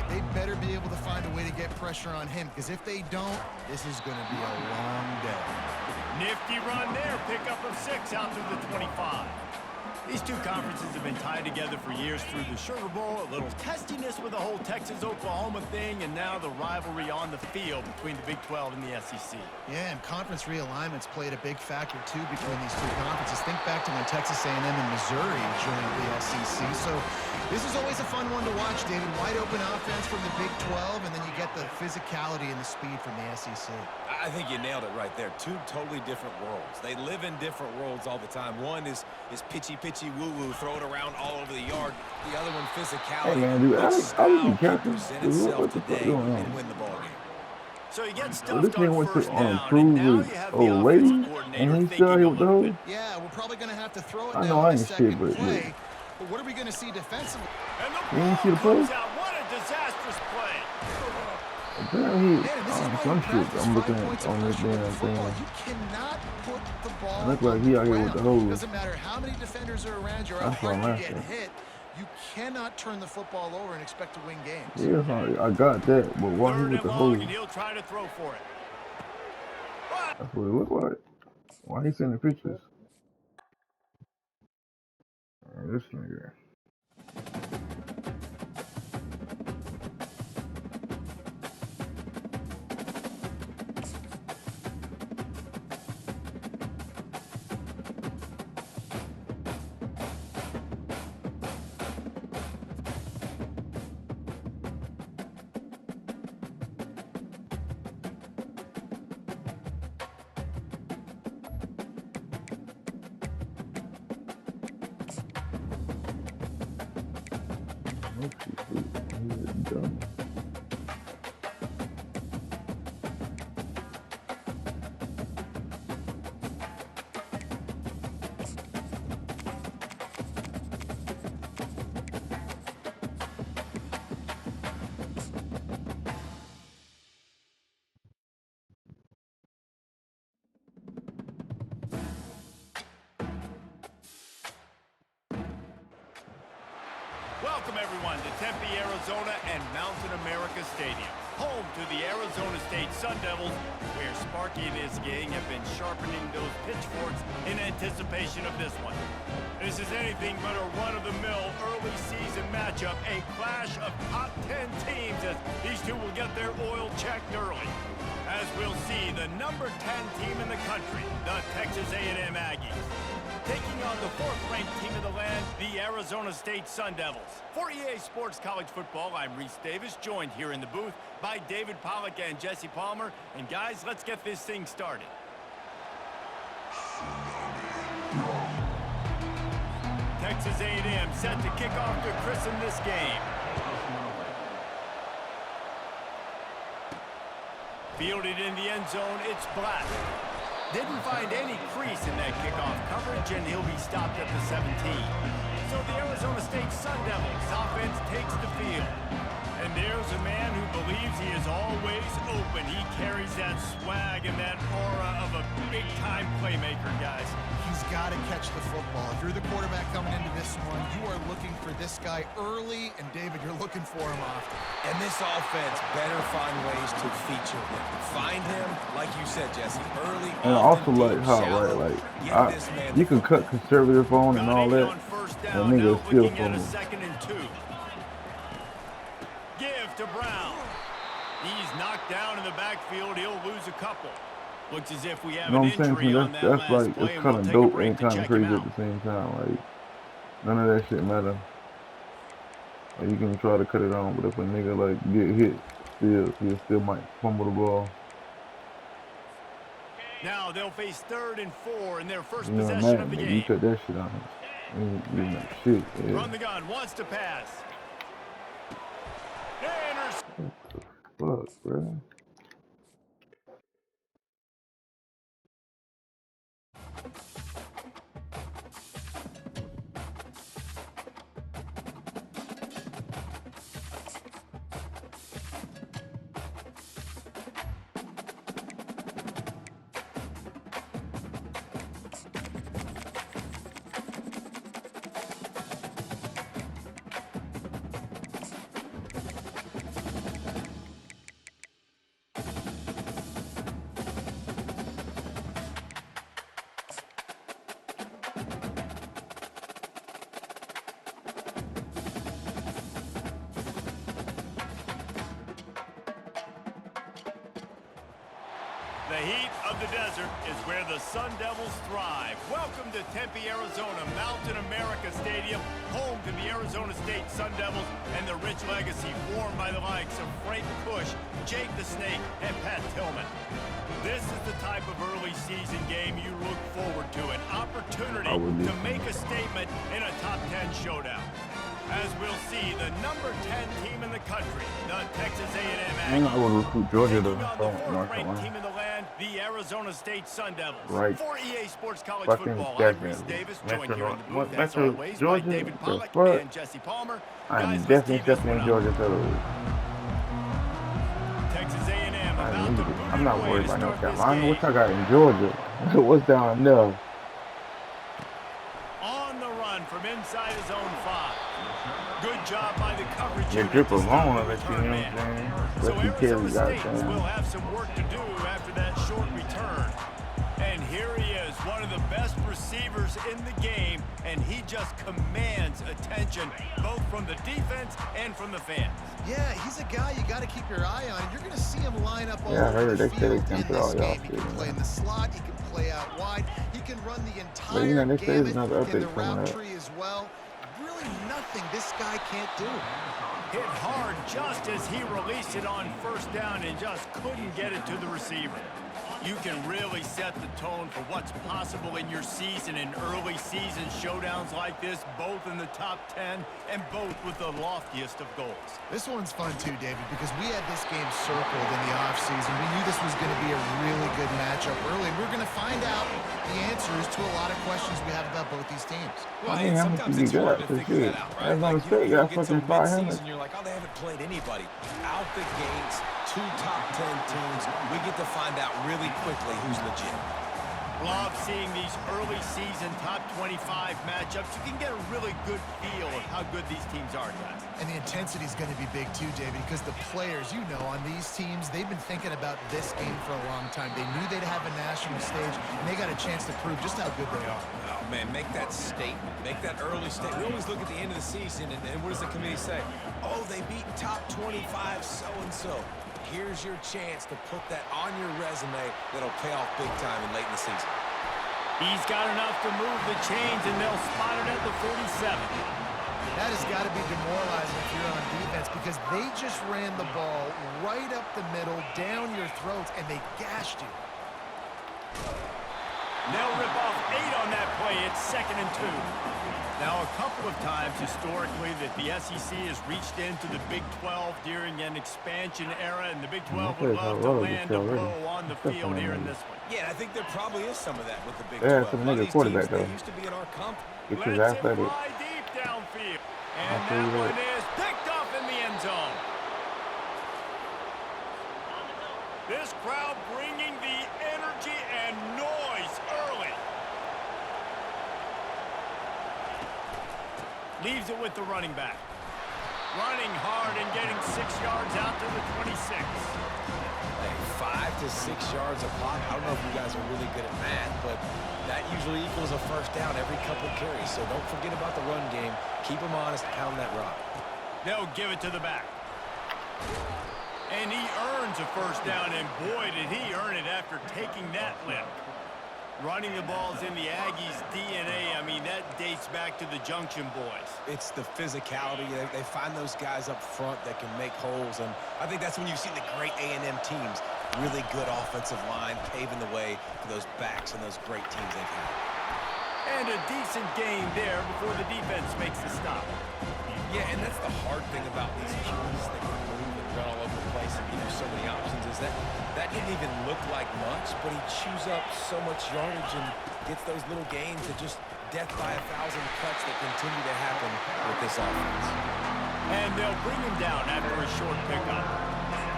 they better be able to find a way to get pressure on him, because if they don't, this is going to be a long day. Nifty run there. Pickup of 6 out to the 25. These two conferences have been tied together for years through the Sugar Bowl, a little testiness with the whole Texas-Oklahoma thing, and now the rivalry on the field between the Big 12 and the SEC. Yeah, and conference realignments played a big factor, too, between these two conferences. Think back to when Texas A&M and Missouri joined the SEC. So this is always a fun one to watch, David. Wide open offense from the Big 12, and then you get the physicality and the speed from the SEC. I think you nailed it right there. Two totally different worlds. They live in different worlds all the time. One is pitchy woo-woo, throw it around all over the yard. The other one, physicality. Hey man, dude, I was careful. Present itself today and win the ball game. So you get Well, this stuffed nigga on went first to down, and prove now his you have the old lady, offensive coordinator and he still thinking here a with the little hoe. bit. Yeah, we're probably going to have to throw it I now know on I the ain't shit, second but play. But what are we going to see defensively? And the You ain't see the ball comes post? out. What a disastrous play. Apparently, Man, this is why some you shit practice I'm 5 looking points at of on this pressure in damn football. thing. You cannot put the ball Look like on he the out here with the ground. hose. Doesn't matter how many defenders are around you or how That's what hard I'm you get asking. hit. You cannot turn the football over and expect to win games. Yeah, I got that, but why he Third with and the long, hose? and he'll try to throw for it. That's what it look like. Why he sending pictures? This nigga. Dumb. Welcome, everyone, to Tempe, Arizona and Mountain America Stadium, home to the Arizona State Sun Devils, where Sparky and his gang have been sharpening those pitchforks in anticipation of this one. This is anything but a run-of-the-mill early season matchup, a clash of top 10 teams as these two will get their oil checked early. As we'll see, the number 10 team in the country, the Texas A&M Aggies, taking on the 4th-ranked team of the land, the Arizona State Sun Devils. For EA Sports College Football, I'm Reese Davis, joined here in the booth by David Pollack and Jesse Palmer. And guys, let's get this thing started. Texas A&M set to kick off to christen this game. Fielded in the end zone, it's Black. Didn't find any crease in that kickoff coverage, and he'll be stopped at the 17. So the Arizona State Sun Devils offense takes the field. And there's a man who believes he is always open. He carries that swag and that aura of a big-time playmaker, guys. He's got to catch the football. If you're the quarterback coming into this one, you are looking for this guy early, and David, you're looking for him often. And this offense better find ways to feature him. Find him, like you said, Jesse, early. And I also like how, you can cut conservative on and all that, and nigga still for me. 2nd and 2. Give to Brown. He's knocked down in the backfield. He'll lose a couple. Looks as if we have an injury on that last like, play, it's and kind we'll of take a dope break and to kind of check him crazy at out. the same time. Like, none of that shit matter. Like, you can try to cut it on, but if a nigga like get hit, he still might fumble the ball. Now they'll face 3rd and 4 in their first You know, possession man, of the nigga, you game. cut that shit on. You know, shit. Yeah. Run the gun, wants to pass. Fuck, bro. The heat of the desert is where the Sun Devils thrive. Welcome to Tempe, Arizona, Mountain America Stadium, home to the Arizona State Sun Devils and the rich legacy formed by the likes of Frank Bush, Jake the Snake, and Pat Tillman. This is the type of early season game you look forward to, an opportunity to make a statement in a top 10 showdown. As we'll see, the number 10 team in the country, the Texas A&M I'm not going to recruit Georgia to taking on the North fourth-ranked Carolina. team in the land, the Arizona State Sun Devils. Right. For EA Sports College Fucking Football, I'm Jackson. Reese Davis, Metro joined here in the North- booth, as Metro always, by Georgia, David the Pollack fuck? and Jesse Palmer. I'm Guys, let's definitely tee this stepping in one up. Georgia Totally. Texas A&M about to boot I'm not it away worried to about North start this Carolina. What game. I got in Georgia? What's down there? On the run from inside his own 5. Good job by the coverage Your unit drip to stop alone, the I bet you, return you know man. what I'm saying? So Let you Arizona carry, State goddamn. will have some work to do after that short return. And here he is, one of the best receivers in the game, and he just commands attention both from the defense and from the fans. Yeah, he's a guy you got to keep your eye on. You're going to see him line up all Yeah, I over heard the they said they field can in put this all y'all game. He can shit in play in there. the slot. He can play out wide. He can run the But you know, entire they say there's gamut another in the update coming route up. tree as well. Really nothing this guy can't do. Hit hard just as he released it on first down and just couldn't get it to the receiver. You can really set the tone for what's possible in your season in early season showdowns like this, both in the top 10 and both with the loftiest of goals. This one's fun too, David, because we had this game circled in the offseason. We knew this was going to be a really good matchup early, and we're going to find out the answers to a lot of questions we have about both these teams. Well, I and mean, how much sometimes you it's hard got to for figure shit? that out, right? Arizona Like, State you got get to fucking 500. mid-season, you're like, oh, they haven't played anybody. Out the gates, 2 top 10 teams. We get to find out really quickly who's legit. Love seeing these early season top 25 matchups. You can get a really good feel of how good these teams are, guys. And the intensity is going to be big too, David, because the players, you know, on these teams, they've been thinking about this game for a long time. They knew they'd have a national stage, and they got a chance to prove just how good they are. Oh, man, make that statement. Make that early statement. We always look at the end of the season, and what does the committee say? Oh, they beat top 25 so-and-so. Here's your chance to put that on your resume that'll pay off big time and late in the season. He's got enough to move the chains, and they'll spot it at the 47. That has got to be demoralizing if you're on defense, because they just ran the ball right up the middle, down your throats, and they gashed you. They'll rip off 8 on that play. It's 2nd and 2. Now, a couple of times historically that the SEC has reached into the Big 12 during an expansion era, and the Big 12 would love to land a blow on the field here in this one. Yeah, I think there probably is some of that with the Big 12. Yeah, some A lot of nigga these quarterback, teams, they though. used to be in our conference. Get his Let's ass him at it. fly deep downfield. And I'll tell that you one what. is picked off in the end zone. This crowd bringing the energy and noise early. Leaves it with the running back. Running hard and getting 6 yards out to the 26. Hey, 5 to 6 yards a pop. I don't know if you guys are really good at math, but that usually equals a first down every couple carries. So don't forget about the run game. Keep them honest, pound that rock. They'll give it to the back. And he earns a first down, and boy, did he earn it after taking that lift. Running the ball's in the Aggies' DNA. I mean, that dates back to the Junction Boys. It's the physicality. They find those guys up front that can make holes, and I think that's when you see the great A&M teams. Really good offensive line, paving the way for those backs and those great teams they've had. And a decent game there before the defense makes the stop. Yeah, and that's the hard thing about these teams that can move and run all over the place and give you so many options is that didn't even look like much, but he chews up so much yardage and gets those little gains that just death by 1,000 cuts that continue to happen with this offense. And they'll bring him down after a short pickup.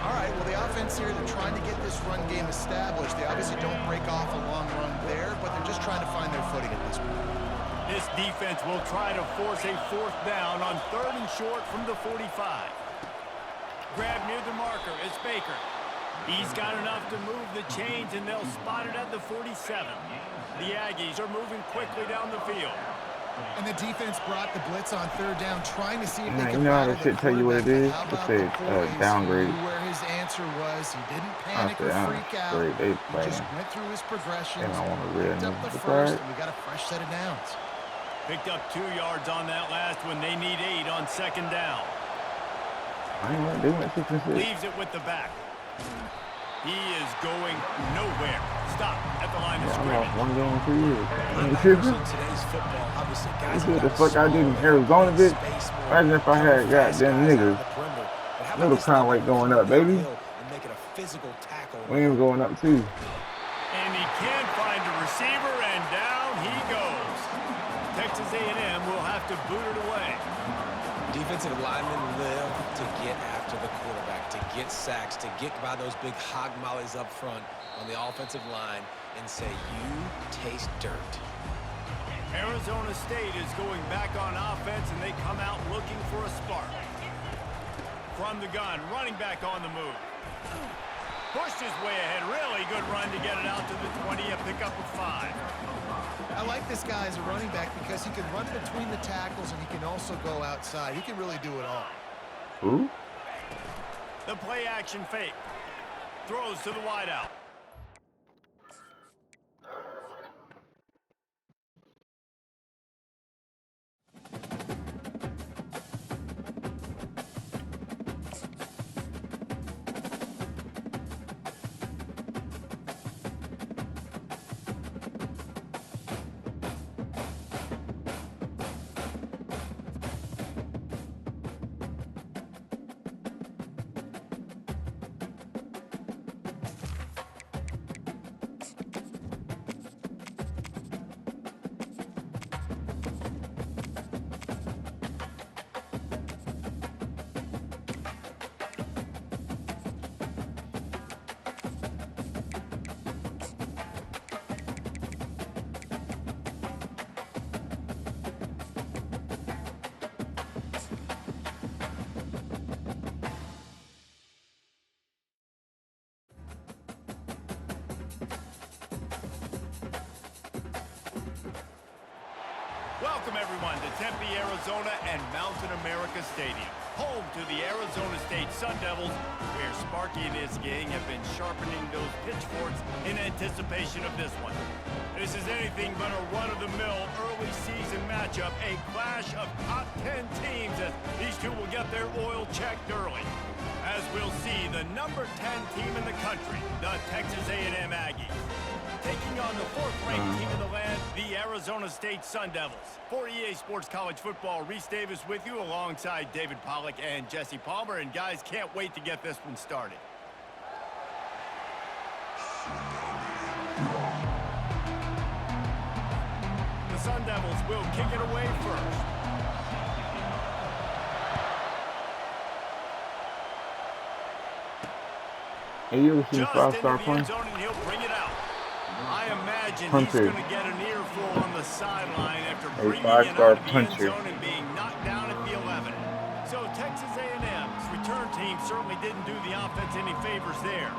All right, well, the offense here, they're trying to get this run game established. They obviously don't break off a long run there, but they're just trying to find their footing at this point. This defense will try to force a 4th down on 3rd and short from the 45. Grab near the marker is Baker. He's got enough to move the chains, and they'll spot it at the 47. The Aggies are moving quickly down the field. And the defense brought the blitz on 3rd down, trying to see if they Yeah, can you know how rattle that the shit tell you what it quarterback, is? but how It about says the poise downgraded. where his answer was. He didn't I panic or said, I'm freak out. straight. They He just playing. went through his progressions, And I want to real picked up the nigga. first, and we got a fresh set of downs. Picked up 2 yards on that last one. They need 8 on 2nd down. I ain't like they went 6 and 6. Leaves it with the back. He is going nowhere. Stop at the line of Yeah, I scrimmage. lost 1 game in 2 years. I ain't Linebackers tripping. in today's football, obviously, You guys see what the have fuck I did in Arizona, bitch? Imagine if I had goddamn niggas. Little kind of like going up, baby. We ain't going up too. And he can't find a receiver, and down he goes. Texas A&M will have to boot it away. Defensive linemen live to get after the quarterback, to get sacks, to get by those big hog mollies up front on the offensive line and say, you taste dirt. Arizona State is going back on offense, and they come out looking for a spark. From the gun, running back on the move. Pushed his way ahead. Really good run to get it out to the 20, a pickup of 5. I like this guy as a running back because he can run between the tackles and he can also go outside. He can really do it all. Who? The play action fake. Throws to the wideout. Welcome, everyone, to Tempe, Arizona and Mountain America Stadium, home to the Arizona State Sun Devils, where Sparky and his gang have been sharpening those pitchforks in anticipation of this one. This is anything but a run-of-the-mill early season matchup, a clash of top 10 teams as these two will get their oil checked early. As we'll see, the number 10 team in the country, the Texas A&M Aggies, taking on the 4th-ranked team in the land, the Arizona State Sun Devils. For EA Sports College Football, Reese Davis with you alongside David Pollack and Jesse Palmer. And guys, can't wait to get this one started. The Sun Devils will kick it away first. Hey, you ever seen Just 5-star into the punch? end zone, and he'll bring it out. I imagine Puncher. he's going to get an earful on the sideline after A bringing it 5-star out of the end puncher. zone and being knocked down at the 11. So Texas A&M's return team certainly didn't do the offense any favors there.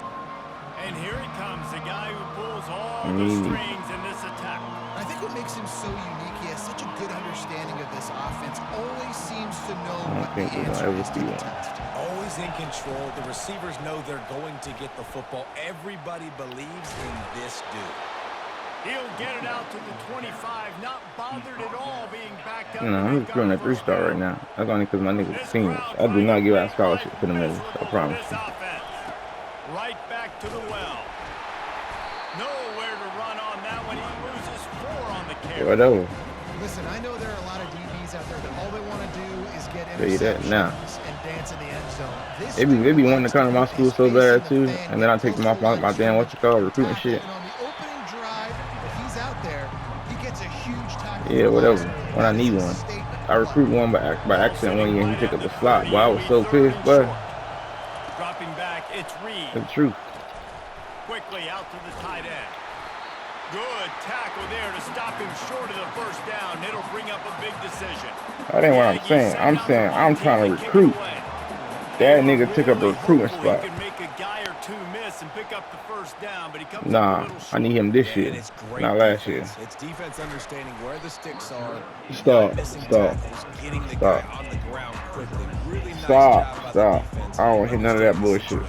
And here he comes, the guy who pulls all the strings in this attack. I think what makes him so unique, he has such a good understanding of this offense. Always seems to know what the think we're gonna answer ever is to see the one. test. Always in control. The receivers know they're going to get the football. Everybody believes in this dude. He'll get it out to the 25, not bothered at all being backed up. You know, I'm just feeling a 3-star right now. That's only because my niggas seniors. I do not give out scholarship for the middle. I promise you. Right back to the well. Nowhere to run on that one. He loses 4 on the carry. Whatever. Listen, I know there are a lot of DBs out there that all they want to do is get Tell you that now. interceptions and dance in the end zone. This They be wanting to come to my school so bad too, fan, and then I take them off my damn recruiting shit. And on the opening drive, if he's out there, he gets a huge tackle. Yeah, whatever. When I need one. I recruit one by accident one year and he picked up the slot. Boy, I was so pissed, but Dropping back, it's Reed. it's the truth. Quickly out to the tight end. Good tackle there to stop him short of the first down. It'll bring up a big decision. That ain't what I'm saying. I'm saying I'm trying to recruit. That nigga took up the recruiting spot. He can make a guy or two miss and pick up the first down, but he comes up a Nah, little I short. need him this And year, it's great not last year. defense. It's defense understanding where the sticks are, Stop, not missing stop, tackles, getting the stop. guy on the ground quickly. Really nice Stop. job by Stop. defense. I don't want to hear none of that bullshit.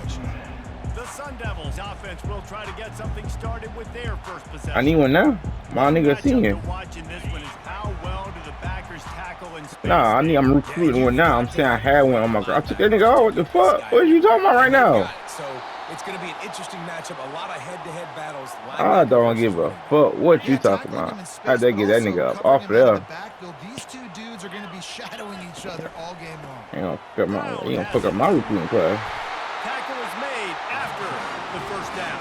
The Sun Devils offense will try to get something started with their first possession. I need one now. My nigga Matchup senior. to watch in this one is how well do the backers tackle in space. Nah, I'm recruiting one now. I'm saying I had one on my girl. I took that nigga out. What the fuck? What are you talking about right now? So it's going to be an interesting matchup. A lot of head-to-head battles. I don't give a fuck what you talking about. How'd they get that nigga up off of there? These two dudes are going to be shadowing each other all game long. You gonna fuck up my recruiting class. Tackle is made after the first down.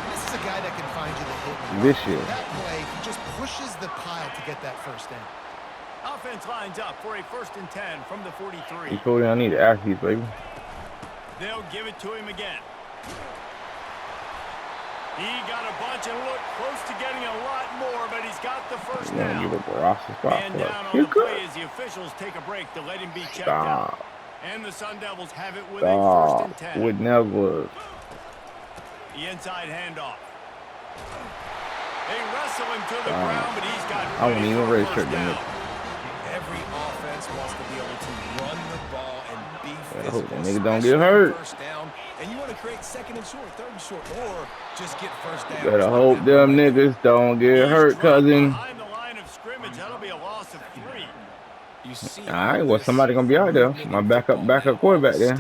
And this is a guy that can find you the hit. This year. That play, he just pushes the pile to get that first down. Offense lines up for a 1st and 10 from the 43. You told me I need to ask these, baby. They'll give it to him again. He got a bunch and looked close to getting a lot more, but he's got the first You wanna down. give up a roster spot Man for down us. on You the play good? as the officials take a break to let him be checked out. Stop. And the Sun Devils have it with a 1st and 10. Would never. The inside handoff. They wrestle him to the ground, but he's got I wouldn't even ready raise for a shirt, first damn down. it. Every offense wants to be able to run the ball and be I hope physical. that nigga don't especially get hurt. First down, and you want to create 2nd and short, 3rd and short, or just get first down. Better hope them niggas don't get hurt, He's cousin. behind the line of scrimmage. That'll be a loss of 3. You see All right, well, somebody gonna be out there. My backup quarterback there.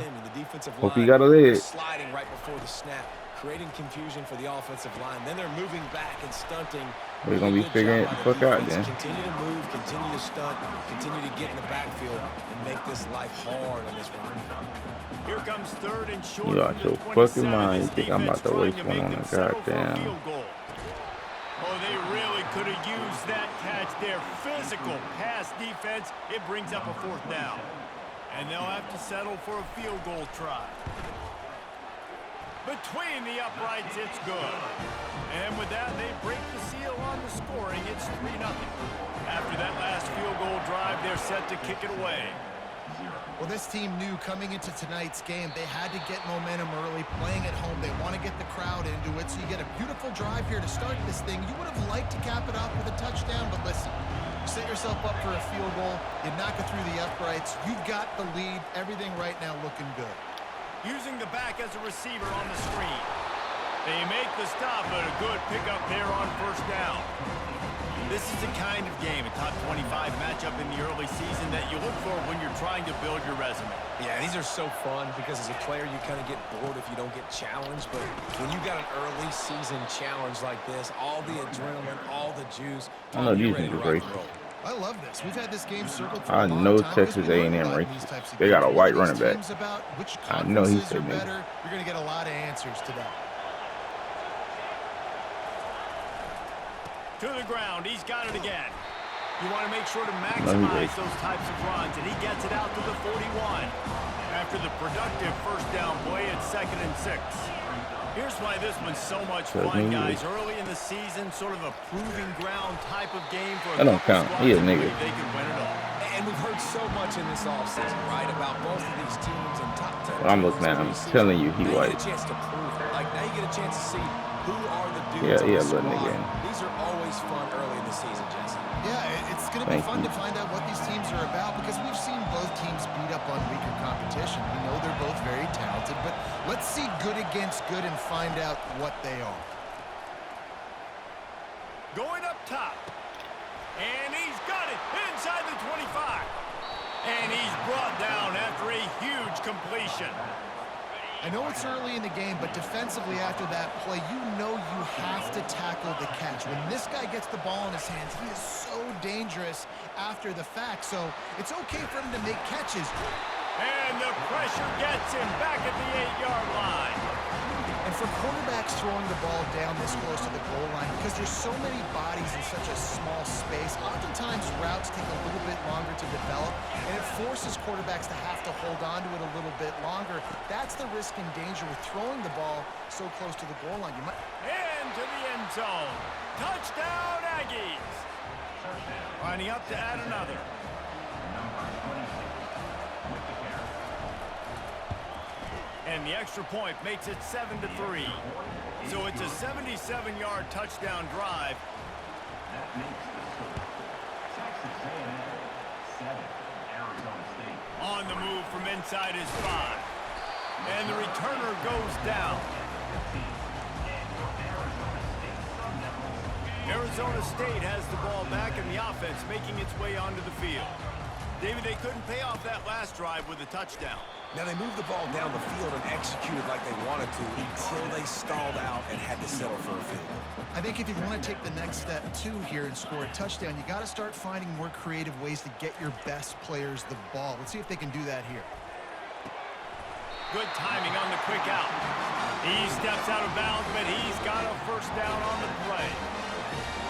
Hope he got a leg. Sliding right before the snap, creating confusion for the offensive line. Then they're moving back and stunting. We're gonna be Good figuring job it by the the fuck out defense. then. Continue to move, continue to stunt, continue to get in the backfield and make this life hard on this run. Here comes 3rd and short. You out from the your fucking 27. mind. You This think I'm about to defense waste trying one make on them the settle for a goddamn. field goal. Oh, they really could have used that catch. Their physical pass defense, it brings up a 4th down. And they'll have to settle for a field goal try. Between the uprights, it's good. And with that, they break the seal on the scoring. It's 3-0. After that last field goal drive, they're set to kick it away. Well, this team knew coming into tonight's game they had to get momentum early, playing at home. They want to get the crowd into it, so you get a beautiful drive here to start this thing. You would have liked to cap it off with a touchdown, but listen, you set yourself up for a field goal, you knock it through the uprights, you've got the lead, everything right now looking good. Using the back as a receiver on the screen. They make the stop, but a good pickup there on 1st down. This is the kind of game, a top 25 matchup in the early season that you look for when you're trying to build your resume. Yeah, these are so fun because as a player, you kind of get bored if you don't get challenged. But when you got an early season challenge like this, all the adrenaline, all the juice, I know you're these ready to niggas rock racist. and roll. I love this. We've had this game circled for I a long know time Texas because we learn A&M a lot in racist. these types of They got a games. white What running these back. teams about which I know he conferences said are nigga. better. You're going to get a lot of answers to that. To the ground, he's got it again. You want to make sure to maximize those types of runs, and he gets it out to the 41. After the productive 1st down play, it's 2nd and 6. Here's why this one's so much fun, guys. Early in the season, sort of a proving ground type of game for a That don't couple count. squads He a that nigga. believe they can win it all. And we've heard so much in this offseason, right, about both of these teams and top 10. What I'm looking at, I'm telling you, he now white. you get a chance to prove it. Like, now you get a chance to see who are the dudes Yeah, on the little squad. nigga. These are always fun early in the season, Jesse. Yeah, it's going to be Thank fun you. to find out what these teams are about because we've seen both teams beat up on weaker competition. We know they're both very talented, but let's see good against good and find out what they are. Going up top. And he's got it inside the 25. And he's brought down after a huge completion. I know it's early in the game, but defensively after that play, you know you have to tackle the catch. When this guy gets the ball in his hands, he is so dangerous after the fact. So it's okay for him to make catches. And the pressure gets him back at the 8-yard line. And for quarterbacks throwing the ball down this close to the goal line, because there's so many bodies in such a small space, oftentimes routes take a little bit longer to develop, and it forces quarterbacks to have to hold on to it a little bit longer. That's the risk and danger with throwing the ball so close to the goal line. You might Into the end zone. Touchdown, Aggies. Lining up to add another. And the extra point makes it 7-3. So it's a 77-yard touchdown drive. That makes the score. Texas A&M 7, Arizona State. On on the move from inside his 5. And the returner goes down. Arizona State has the ball back and the offense making its way onto the field. David, they couldn't pay off that last drive with a touchdown. Now, they moved the ball down the field and executed like they wanted to until they stalled out and had to settle for a field goal. I think if you want to take the next step, too, here and score a touchdown, you got to start finding more creative ways to get your best players the ball. Let's see if they can do that here. Good timing on the quick out. He steps out of bounds, but he's got a first down on the play.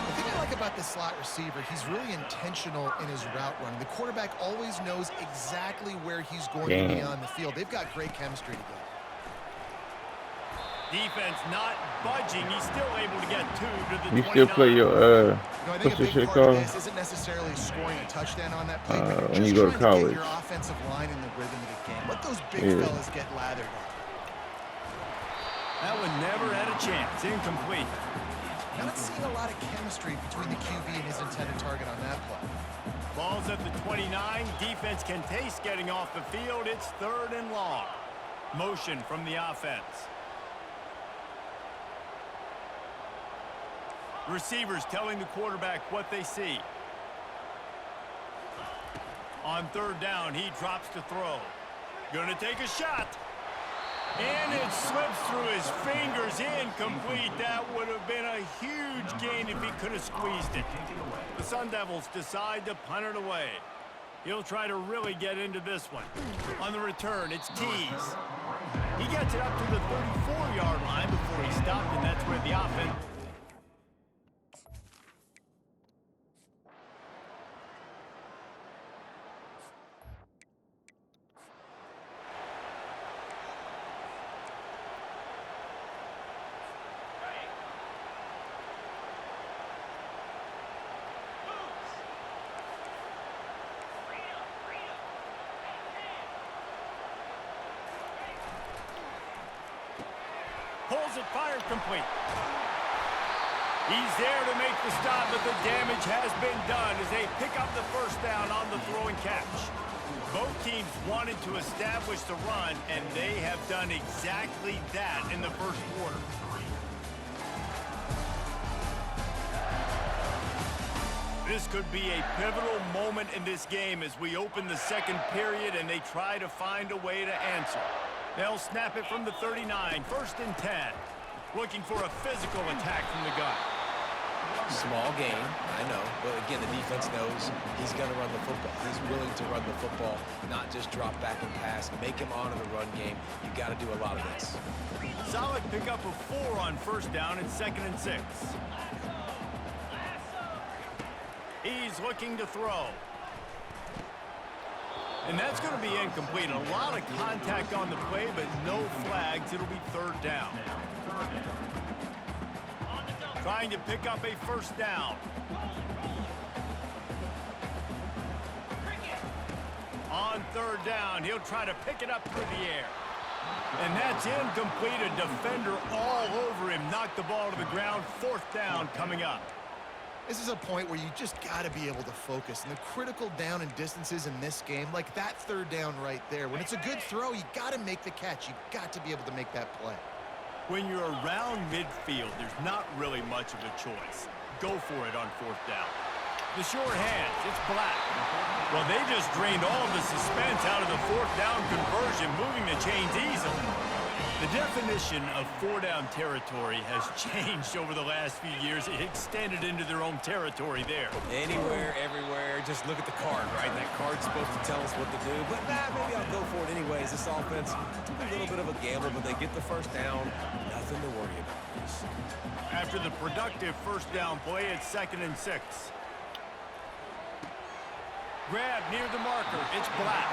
The thing I like about this slot receiver, he's really intentional in his route running. The quarterback always knows exactly where he's going to be on the field. They've got great chemistry together. Defense not budging. He's still able to get 2 to the 29. You still play your I think what's a the big shit part of called? this isn't necessarily scoring a touchdown on that play, but When just you go to trying college. get your offensive line in the rhythm of the game. Let those big Yeah. fellas get lathered up. That one never had a chance. Incomplete. Not seeing a lot of chemistry between the QB and his intended target on that play. Ball's at the 29. Defense can taste getting off the field. It's 3rd and long. Motion from the offense. Receivers telling the quarterback what they see. On 3rd down, he drops to throw. Gonna take a shot. And it slips through his fingers, incomplete. That would have been a huge gain if he could have squeezed it. The Sun Devils decide to punt it away. He'll try to really get into this one. On the return, it's Tees. He gets it up to the 34-yard line before he stopped, and that's where the offense... Pulls it, fired, complete. He's there to make the stop, but the damage has been done as they pick up the first down on the throw and catch. Both teams wanted to establish the run, and they have done exactly that in the first quarter. This could be a pivotal moment in this game as we open the second period and they try to find a way to answer. They'll snap it from the 39, 1st and 10. Looking for a physical attack from the gun. Small game, I know, but again, the defense knows he's going to run the football. He's willing to run the football, not just drop back and pass, make him honor the run game. You got to do a lot of this. Solid pickup of 4 on 1st down and 2nd and 6. He's looking to throw. And that's going to be incomplete. A lot of contact on the play, but no flags. It'll be 3rd down. Trying to pick up a 1st down. On 3rd down, he'll try to pick it up through the air. And that's incomplete. A defender all over him. Knocked the ball to the ground. 4th down coming up. This is a point where you just got to be able to focus. And the critical down and distances in this game, like that 3rd down right there, when it's a good throw, you got to make the catch. You got to be able to make that play. When you're around midfield, there's not really much of a choice. Go for it on 4th down. The short hands, it's Black. Well, they just drained all of the suspense out of the 4th down conversion, moving the chains easily. The definition of 4-down territory has changed over the last few years. It extended into their own territory there. Anywhere, everywhere, just look at the card, right? That card's supposed to tell us what to do, but maybe I'll go for it anyways. This offense took a little bit of a gamble, but they get the 1st down. Nothing to worry about. After the productive 1st down play, it's 2nd and 6. Grab near the marker. It's Black.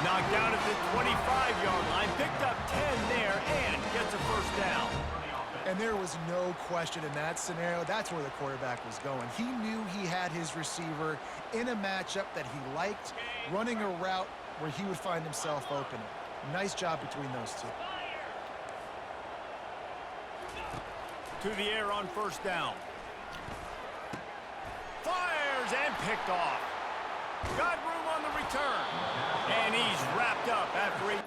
Knocked down at the 25-yard line. Picked up 10 there and gets a 1st down. And there was no question in that scenario. That's where the quarterback was going. He knew he had his receiver in a matchup that he liked, running a route where he would find himself open. Nice job between those two. To the air on 1st down. Fires and picked off. Got room on the return. And he's wrapped up after he...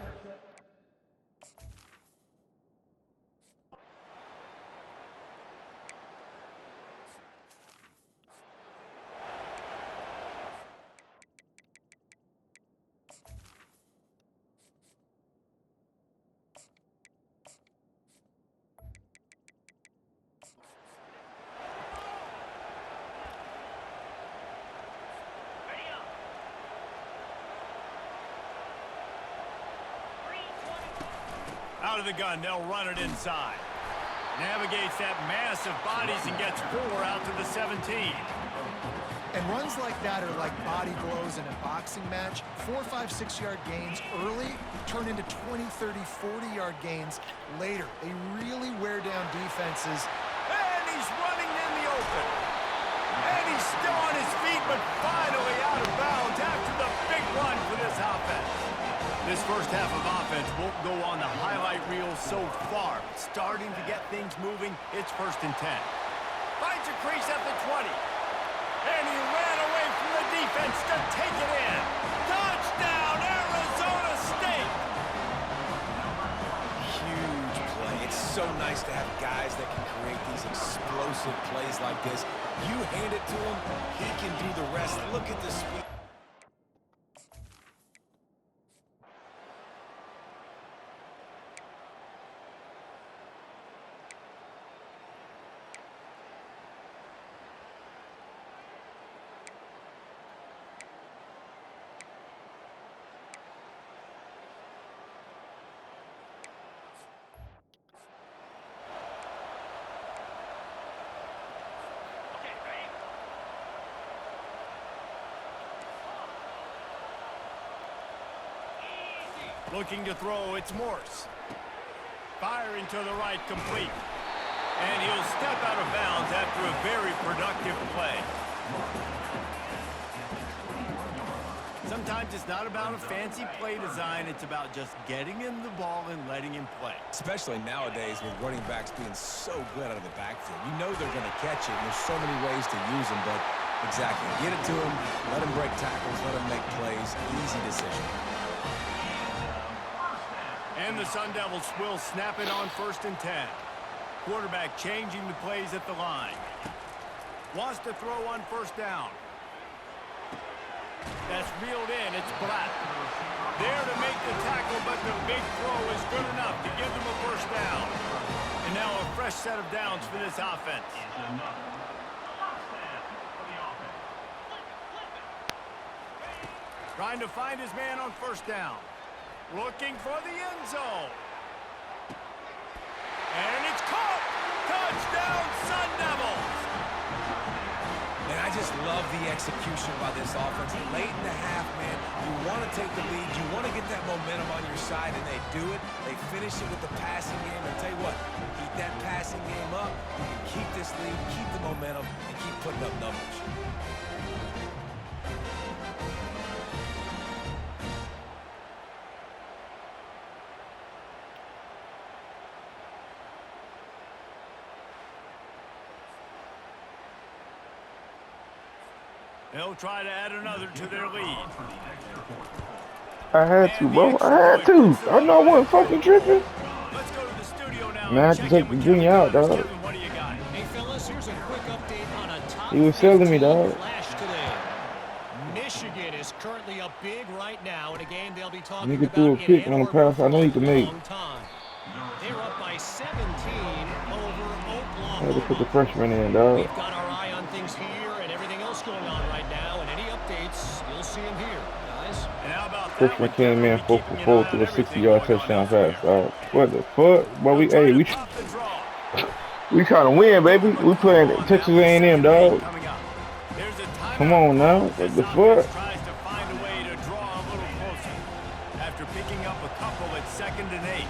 Out of the gun, they'll run it inside. Navigates that mass of bodies and gets 4 out to the 17. And runs like that are like body blows in a boxing match. 4, 5, 6-yard gains early turn into 20, 30, 40-yard gains later. They really wear down defenses. And he's running in the open. And he's still on his feet, but finally out of bounds after the big run for this offense. This first half of offense won't go on the highlight reel so far. Starting to get things moving, it's 1st and 10. Finds a crease at the 20. And he ran away from the defense to take it in. Touchdown, Arizona State! Huge play. It's so nice to have guys that can create these explosive plays like this. You hand it to him, he can do the rest. Look at the speed. Looking to throw, it's Morse. Firing to the right, complete. And he'll step out of bounds after a very productive play. Sometimes it's not about a fancy play design, it's about just getting him the ball and letting him play. Especially nowadays with running backs being so good out of the backfield. You know they're going to catch it, and there's so many ways to use them, but exactly. Get it to him, let him break tackles, let him make plays. Easy decision. And the Sun Devils will snap it on 1st and 10. Quarterback changing the plays at the line. Wants to throw on 1st down. That's reeled in. It's Black. There to make the tackle, but the big throw is good enough to give them a 1st down. And now a fresh set of downs for this offense. Trying to find his man on 1st down. Looking for the end zone. And it's caught! Touchdown, Sun Devils! And I just love the execution by this offense. Late in the half, man, you want to take the lead. You want to get that momentum on your side, and they do it. They finish it with the passing game. And tell you what, keep that passing game up. You can keep this lead, keep the momentum, and keep putting up numbers. They'll try to add another to their lead. I had to, bro. I had to. I know I wasn't fucking tripping. Let's go to the studio now. Man, I had to take the junior out, dog. Kevin, what do you got? Hey, fellas, here's a quick update on a top He was selling me, 15 dog. flash today. Michigan is currently up big right now in a game they'll be talking Nigga about threw a in kick Ann on a Arbor pass I know he for can a make. long time. They're up by 17 over I had to put the Oklahoma. freshman in, dog. We've got our eye on things here and everything else going on right now, and any updates, you'll see them here, guys. And how about that Freshman one, came in Kevin? 4 Keeping for an 4 eye to on a everything 60-yard going on touchdown out there. pass, dog. What the fuck? Boy, They'll try hey, to we pop the draw. trying to win, baby. We playing Texas A&M, dog. Coming up. There's a timeout. Come on now. What This the offense fuck? tries to find a way to draw a little closer after picking up a couple at 2nd and 8.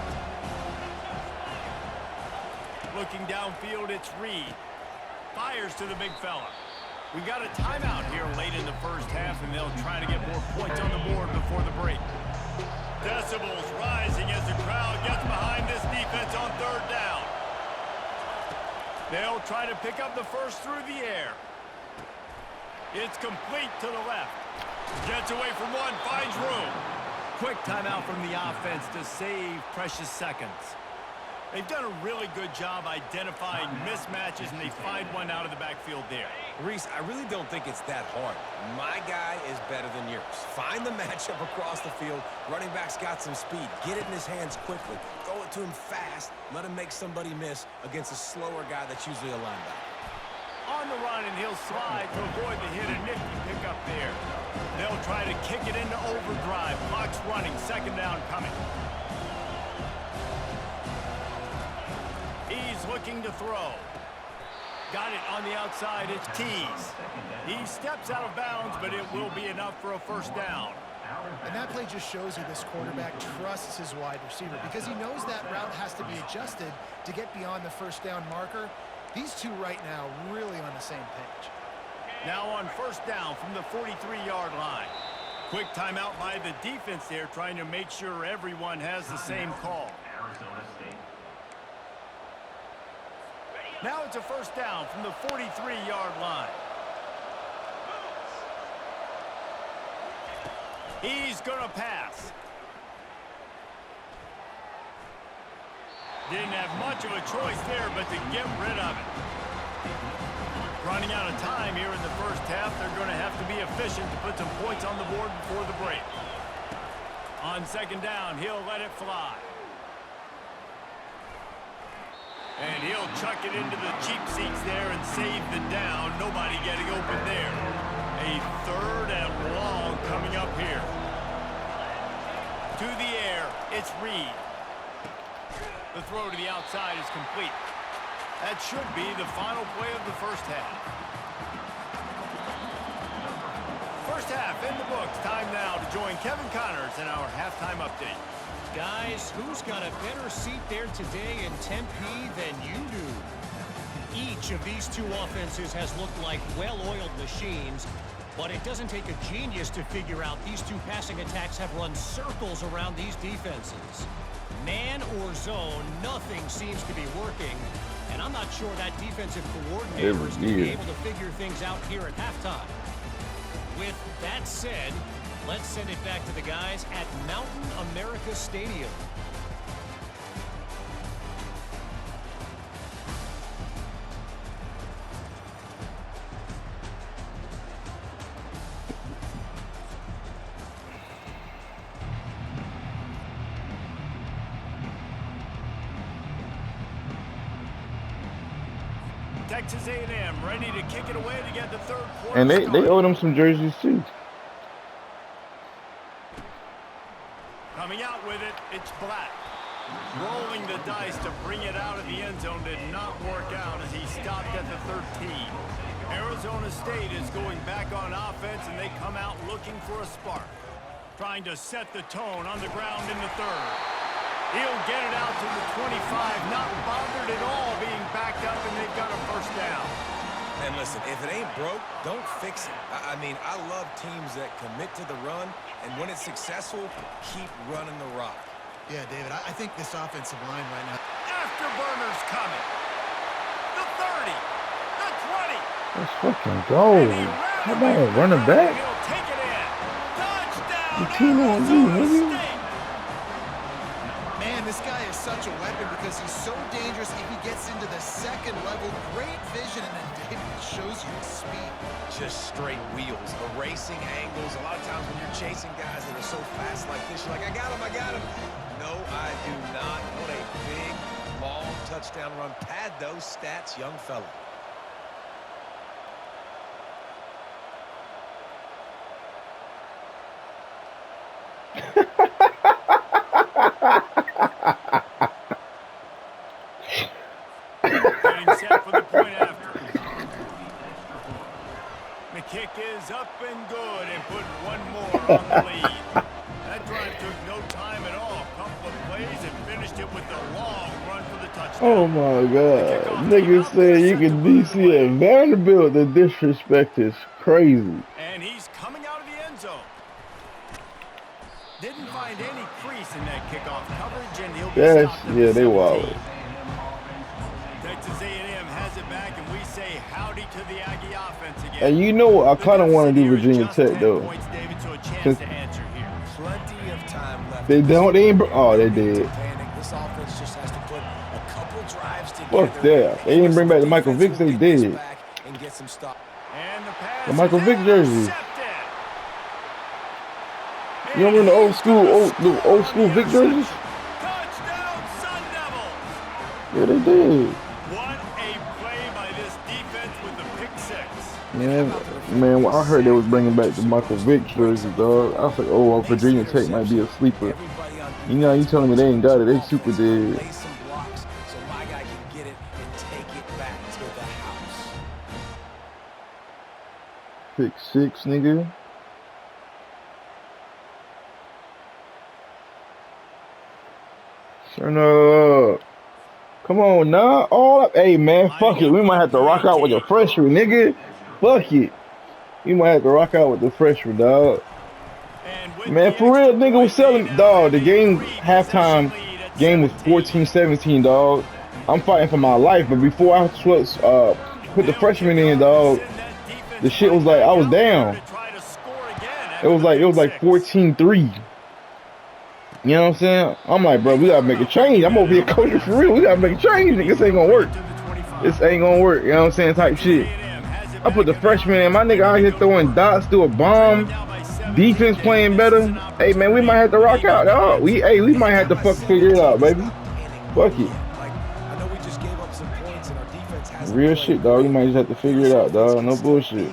Looking downfield, it's Reed. Fires to the big fella. We got a timeout here late in the first half, and they'll try to get more points on the board before the break. Decibels rising as the crowd gets behind this defense on 3rd down. They'll try to pick up the first through the air. It's complete to the left. Gets away from one, finds room. quick timeout from the offense to save precious seconds. They've done a really good job identifying mismatches, and they find one out of the backfield there. Reese, I really don't think it's that hard. My guy is better than yours. Find the matchup across the field. Running back's got some speed. Get it in his hands quickly. Throw it to him fast. Let him make somebody miss against a slower guy that's usually a linebacker. On the run, and he'll slide to avoid the hit. A nifty pickup there. They'll try to kick it into overdrive. Clock's running. Second down coming. He's looking to throw. Got it on the outside. It's Tease. He steps out of bounds, but it will be enough for a first down. And that play just shows you this quarterback trusts his wide receiver because he knows that route has to be adjusted to get beyond the first down marker. These two right now really on the same page. Now on first down from the 43-yard line. Quick timeout by the defense there, trying to make sure everyone has the same call. Now it's a first down from the 43-yard line. He's going to pass. Didn't have much of a choice there, but to get rid of it. Running out of time here in the first half, they're going to have to be efficient to put some points on the board before the break. On second down, he'll let it fly. And he'll chuck it into the cheap seats there and save the down. Nobody getting open there. A third and long coming up here. To the air, it's Reed. The throw to the outside is complete. That should be the final play of the first half. First half in the books. Time now to join Kevin Connors in our halftime update. Guys, who's got a better seat there today in Tempe than you do? Each of these two offenses has looked like well-oiled machines, but it doesn't take a genius to figure out these two passing attacks have run circles around these defenses. Man or zone, nothing seems to be working, and I'm not sure that defensive coordinator is going to be able to figure things out here at halftime. With that said, let's send it back to the guys at Mountain America Stadium. Texas A&M ready to kick it away to get the third quarter And they started. owe them some jerseys too. Coming out with it, it's Black. Rolling the dice to bring it out of the end zone did not work out as he stopped at the 13. Arizona State is going back on offense, and they come out looking for a spark. Trying to set the tone on the ground in the third. He'll get it out to the 25, not bothered at all being backed up, and they've got a first down. And listen, if it ain't broke, don't fix it. I mean, I love teams that commit to the run, and when it's successful, keep running the rock. Yeah, David, I think this offensive line right now. Afterburners coming. The 30, the 20. Let's fucking go. How about running back? He'll take it in. Touchdown, The team on you, Arizona nigga. State. Man, this guy is such a weapon because he's so dangerous if he gets into the second level. Great vision, and then David shows you his speed. Just straight wheels, erasing angles. A lot of times when you're chasing guys that are so fast like this, you're like, I got him, I got him. No, I do not. What a big, long touchdown run. Pad those stats, young fella. Getting set for the point after. The kick is up and good and put one more on the lead. That drive took no time at all. Couple of plays and finished it with a long run for the touchdown. Oh my god. Niggas saying you can DC at Vanderbilt. The disrespect is crazy. And he's coming out of the end zone. Didn't find any crease in that kickoff coverage, and he'll be Yes, stopped at yeah, the they 17. wild. Texas A&M has it back, and we say howdy to the Aggie offense again. And you know what? I The kind of want to deficit do here is Virginia just Tech 10 though. points, David, so a chance Since- to answer here. plenty of time left. They don't. They ain't. Oh, they did. This offense just has to put a couple drives together. Fuck that. They didn't bring back the Michael Vick. They did. And get some stop. And the pass The Michael is Vick jersey. intercepted. You don't remember the old school Vic jerseys? Touchdown, Sun Devils. Yeah, they did. What a play by this defense with the pick six. Man, when I heard they was bringing back the Michael Vick jerseys, dog, I was like, oh, well, Virginia Tech might be a sleeper. You know, you telling me they ain't got it? They super dead. Lay some blocks so my guy can get it and take it back to the house. Pick 6, nigga. Turn up. Come on now. All up. Hey man, fuck it. We might have to rock out with the freshman, nigga. Fuck it. We might have to rock out with the freshman, dog. Man, for real, nigga was selling, dog. The game, halftime game was 14-17, dog. I'm fighting for my life, but before I put the freshman in, dog, the shit was like, I was down. It was like 14-3. You know what I'm saying? I'm like, bro, we gotta make a change. I'm over here coaching for real. We gotta make a change. Nigga, this ain't gonna work. This ain't gonna work. You know what I'm saying? Type shit. I put the freshman in. My nigga out here throwing dots through a bomb. Defense playing better. Hey man, we might have to rock out, dog. We might have to fuck figure it out, baby. Fuck it. Real shit, dog. We might just have to figure it out, dog. No bullshit.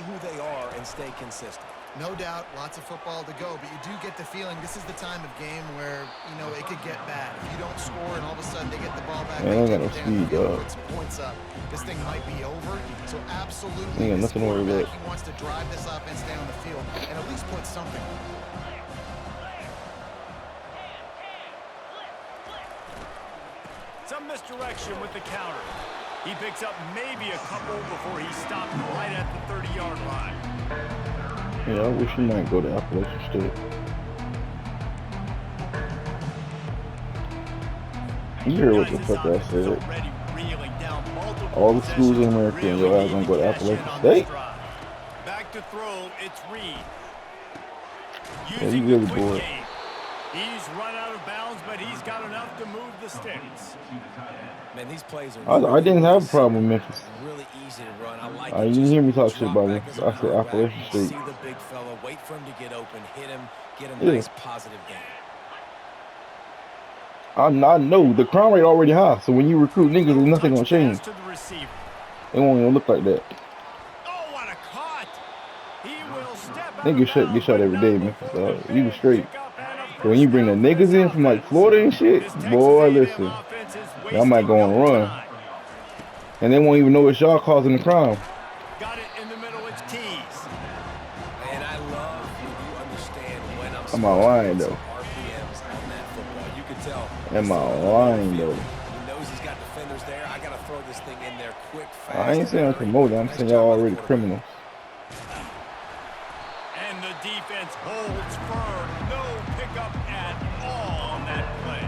No doubt, lots of football to go, but you do get the feeling this is the time of game where, you know, it could get bad. If you don't score and all of a sudden they get the ball back, man, they got no speed, dog. Put some points up. This thing might be over, so absolutely, ain't nothing to worry about. He wants to drive this offense down the field and at least put something. Some misdirection with the counter. He picks up maybe a couple before he stopped right at the 30-yard line. Yeah, I wish he might go to Appalachian State. You hear what the fuck I said? All the schools in America and your ass gonna go to Appalachian State? Back to throw, it's Reed. Yeah, you really bored. He's run out of bounds, but he's got enough to move the sticks. Man, these plays are I didn't have a problem with Memphis. really easy to run. I like You didn't hear me talk shit about Memphis. I said Appalachian State. See the big fella, wait for him to get open, hit him, get a Yeah. nice positive game. I know the crime rate already high, so when you recruit niggas, nothing gonna change. To the receiver. It won't even look like that. Oh, what a cut! He will step out Niggas of get shot bounds, every day, but Memphis, not dog. before You the was straight. pickup and a But when you bring the niggas in from like Florida and shit, This Texas boy, A&M listen. offense is Y'all might go wasting and no run. time. And they won't even know it's y'all causing the crime. Got it in the middle, it's Keys. And I love when you understand when I'm out lying, though. RPMs on that football. You can tell. Am I lying, though? He knows he's got defenders there. I got to throw this thing in there quick, fast. I ain't saying I'm promoting. I'm saying y'all already criminals. And the defense holds firm. No pickup at all on that play.